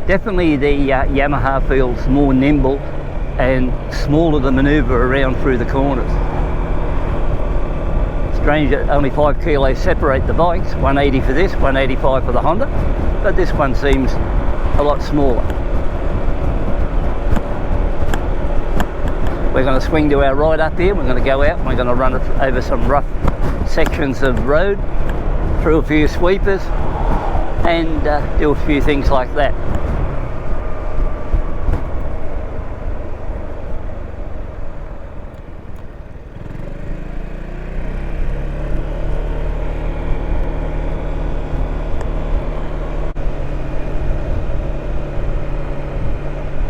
Definitely the Yamaha feels more nimble and smaller to manoeuvre around through the corners. Strange that only 5 kilos separate the bikes, 180 for this, 185 for the Honda, but this one seems a lot smaller. We're going to swing to our right up here. We're going to go out and we're going to run it over some rough sections of road, through a few sweepers, and do a few things like that.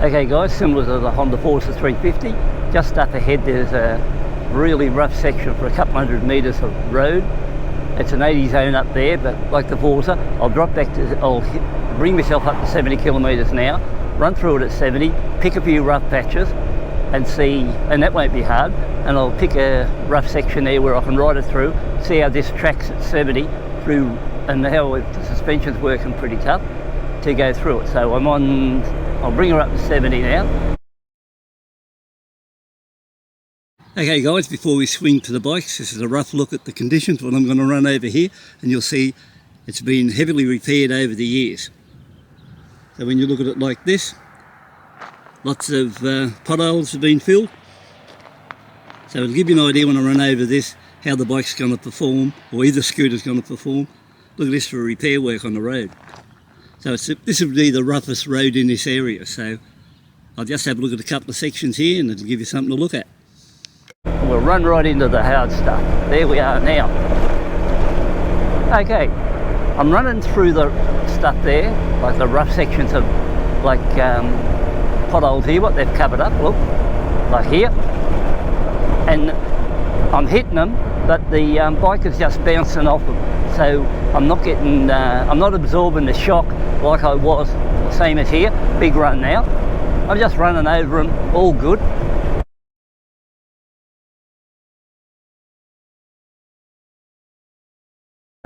Okay guys, similar to the Honda Forza 350, just up ahead there's a really rough section for a couple hundred metres of road. It's an 80 zone up there, but like the Forza, I'll bring myself up to 70 kilometres an hour, run through it at 70, pick a few rough patches and see, and that won't be hard, and I'll pick a rough section there where I can ride it through, see how this tracks at 70 through, and how the suspension's working pretty tough to go through it. So I'll bring her up to 70 now. Okay guys, before we swing to the bikes, this is a rough look at the conditions. What I'm going to run over here, and you'll see it's been heavily repaired over the years. So when you look at it like this, lots of potholes have been filled. So it'll give you an idea when I run over this how the bike's going to perform, or either scooter's going to perform. Look at this for repair work on the road. So this would be the roughest road in this area, so I'll just have a look at a couple of sections here and it'll give you something to look at. We'll run right into the hard stuff. There we are now. Okay, I'm running through the stuff there, like the rough sections of like potholes here, what they've covered up, look, like here. And I'm hitting them, but the bike is just bouncing off them. So I'm not getting, I'm not absorbing the shock like I was, same as here, big run now. I'm just running over them, all good.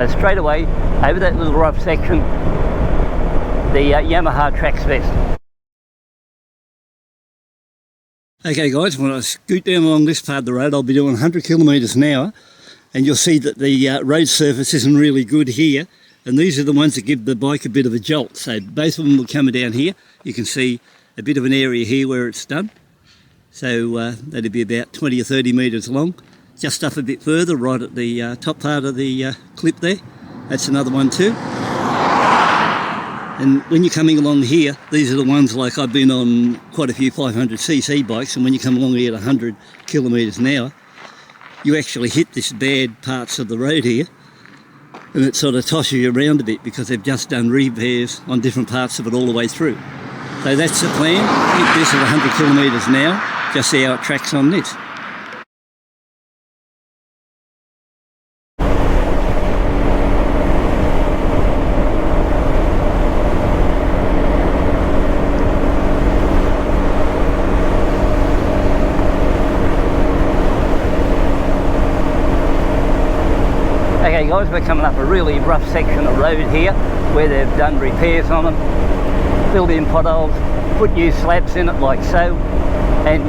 So straight away, over that little rough section, the Yamaha tracks best. Okay guys, when I scoot down along this part of the road, I'll be doing 100 kilometres an hour. And you'll see that the road surface isn't really good here, and these are the ones that give the bike a bit of a jolt. So both of them will come down here. You can see a bit of an area here where it's done. So that'd be about 20 or 30 metres long. Just up a bit further, right at the top part of the clip there. That's another one too. And when you're coming along here, these are the ones like I've been on quite a few 500cc bikes, and when you come along here at 100 kilometres an hour, you actually hit this bad parts of the road here, and it sort of tosses you around a bit because they've just done repairs on different parts of it all the way through. So that's the plan. Hit this at 100 kilometres an hour, just see how it tracks on this. Okay guys, we're coming up a really rough section of road here where they've done repairs on them, filled in potholes, put new slabs in it like so, and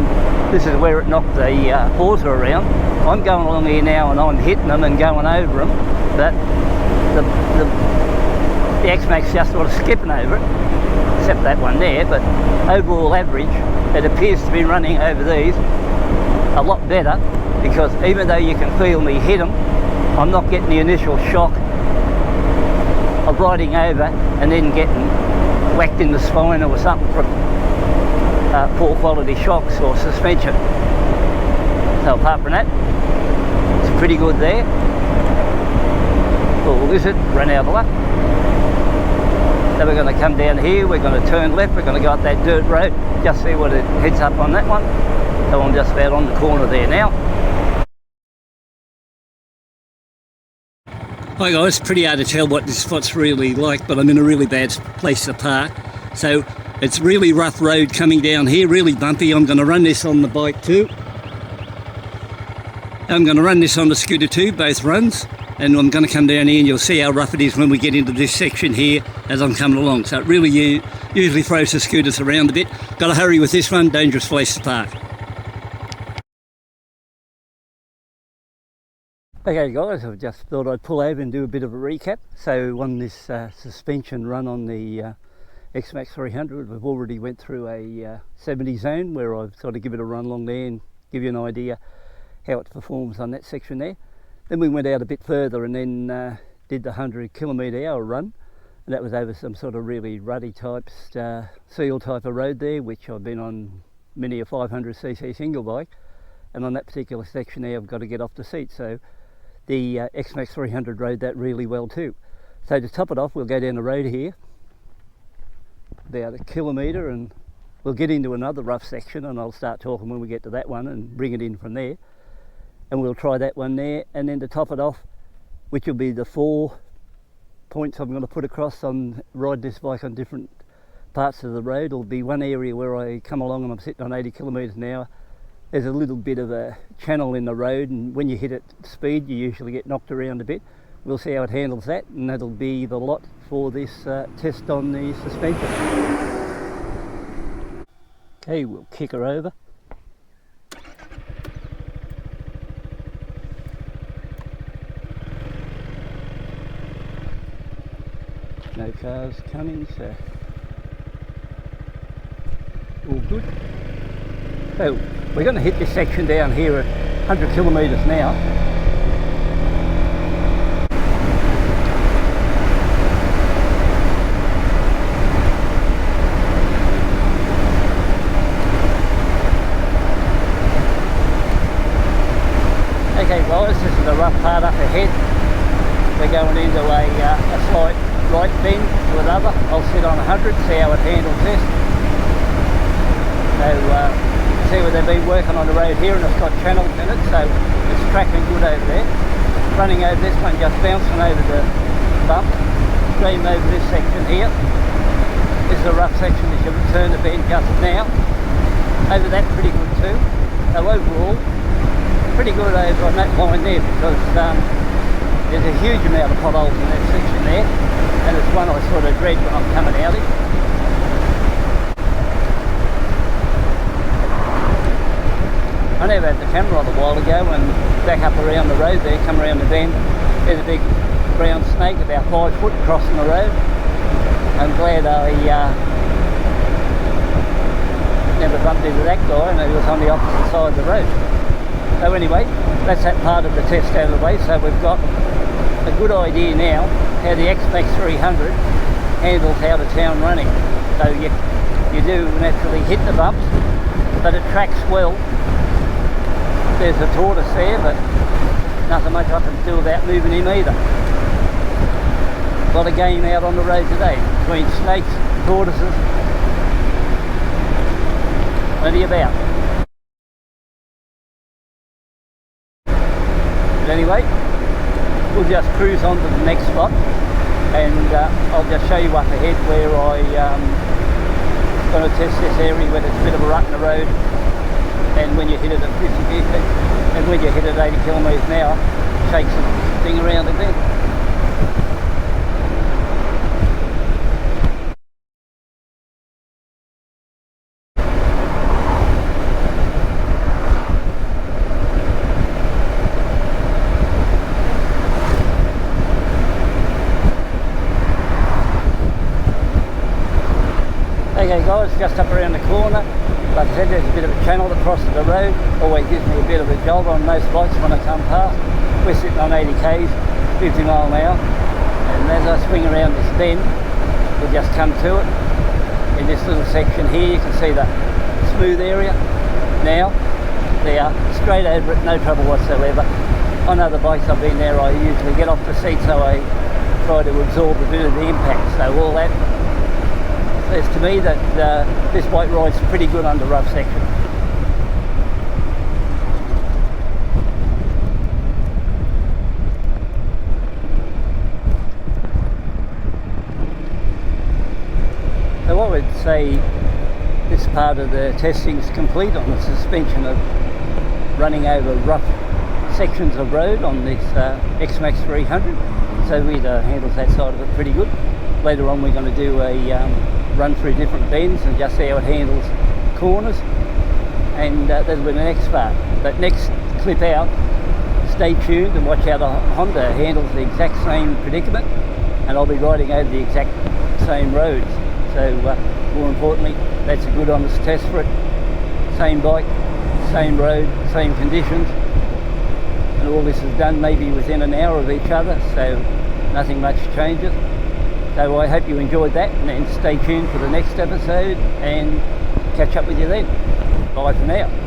this is where it knocked the Forza around. I'm going along here now and I'm hitting them and going over them, but the Xmax just sort of skipping over it, except that one there, but overall average, it appears to be running over these a lot better, because even though you can feel me hit them, I'm not getting the initial shock of riding over and then getting whacked in the spine or something from poor quality shocks or suspension. So apart from that, it's pretty good there. Full lizard, run out of luck. So we're going to come down here, we're going to turn left, we're going to go up that dirt road, just see what it heads up on that one. So I'm just about on the corner there now. Hi guys, pretty hard to tell what this spot's really like, but I'm in a really bad place to park. So it's really rough road coming down here, really bumpy. I'm going to run this on the bike too. I'm going to run this on the scooter too, both runs. and I'm going to come down here and you'll see how rough it is when we get into this section here as I'm coming along. So it really usually throws the scooters around a bit. Got to hurry with this one, dangerous place to park. Okay guys, I just thought I'd pull over and do a bit of a recap. So on this suspension run on the Xmax 300, we've already went through a 70 zone where I've sort of give it a run along there and give you an idea how it performs on that section there. Then we went out a bit further and then did the 100 km/h run, and that was over some sort of really ruddy type seal type of road there, which I've been on many a 500cc single bike, and on that particular section there I've got to get off the seat. So the Xmax 300 rode that really well too. So to top it off, we'll go down the road here about a kilometre and we'll get into another rough section, and I'll start talking when we get to that one and bring it in from there, and we'll try that one there. And then to top it off, which will be the 4 points I'm going to put across on ride this bike on different parts of the road, will be one area where I come along and I'm sitting on 80 km/h. There's a little bit of a channel in the road, and when you hit it speed you usually get knocked around a bit. We'll see how it handles that, and that'll be the lot for this test on the suspension. Okay, we'll kick her over. No cars coming, so all good. So we're going to hit this section down here at 100 km now. Okay guys, this is the rough part up ahead. We're going into a slight right bend to another. I'll sit on 100, see how it handles this. So see where they've been working on the road here, and it's got channels in it, so it's tracking good over there. Running over this one, just bouncing over the bump, stream over this section here. This is a rough section as you turn the bend just now. Over that pretty good too. So overall, pretty good over on that line there, because there's a huge amount of potholes in that section there, and it's one I sort of dread when I'm coming out it. I never had the camera on a while ago, and back up around the road there, come around the bend, there's a big brown snake about 5 foot crossing the road. I'm glad I never bumped into that guy, and it was on the opposite side of the road. So anyway, that's that part of the test out of the way. So we've got a good idea now how the Xmax 300 handles out of town running. So you do naturally hit the bumps, but it tracks well. There's a tortoise there, but nothing much I can do about moving him either. A lot of game out on the road today, between snakes, tortoises, plenty about. But anyway, we'll just cruise on to the next spot, and I'll just show you up ahead where I'm going to test this area where there's a bit of a rut in the road. And when you hit it at 50 feet, and when you hit it at 80 km/h, shakes the thing around a bit. Okay guys, just up around the corner. Like I said, there's a bit of a channel that crosses the road. Always gives me a bit of a jolt on most bikes when I come past. We're sitting on 80 k's, 50 mile an hour, and as I swing around this bend, we'll just come to it. In this little section here, you can see the smooth area. Now, they are straight over it, no trouble whatsoever. On other bikes I've been there, I usually get off the seat, so I try to absorb a bit of the impact. So all that says to me that this bike rides pretty good under rough section. So I would say this part of the testing is complete on the suspension of running over rough sections of road on this Xmax 300, so it handles that side of it pretty good. Later on we're going to do a run through different bends and just see how it handles corners, and that'll be the next part. But next clip out, stay tuned and watch how the Honda handles the exact same predicament, and I'll be riding over the exact same roads. So more importantly, that's a good honest test for it. Same bike, same road, same conditions, and all this is done maybe within an hour of each other, so nothing much changes. So I hope you enjoyed that, and then stay tuned for the next episode and catch up with you then. Bye for now.